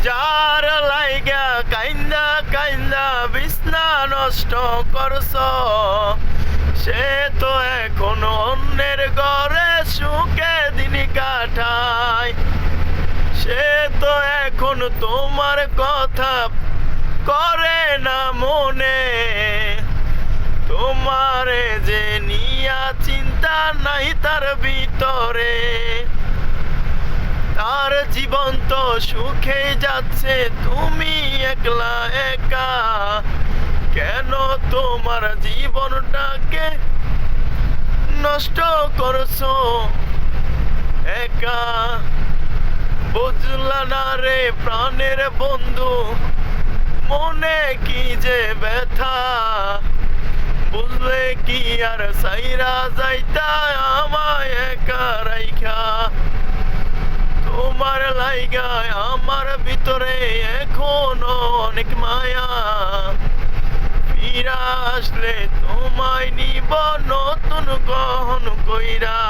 যার লাইগা কাইন্দা কাইন্দা বিছনা নষ্ট করছ, সে তো এখন অন্যের ঘরে সুখে দিন কাটায়। সে তো এখন তোমার কথা করে না মনে, তোমারে যে নিয়া চিন্তা নাই তার ভিতরে। তার জীবন তো সুখে যাচ্ছে, তুমি একলা একা। কেন তোমার জীবনটাকে নষ্ট করছো একা? বুঝলা না রে প্রাণের বন্ধু, মনে কি যে ব্যথা। বুঝলে কি আর সাইরা যাইতা আমায় একা রাইখা? তোমার লাইগায় আমার ভিতরে এখনো অনেক মায়া। ফিরা আসলে তোমায় নিব নতুন গহন কইরা।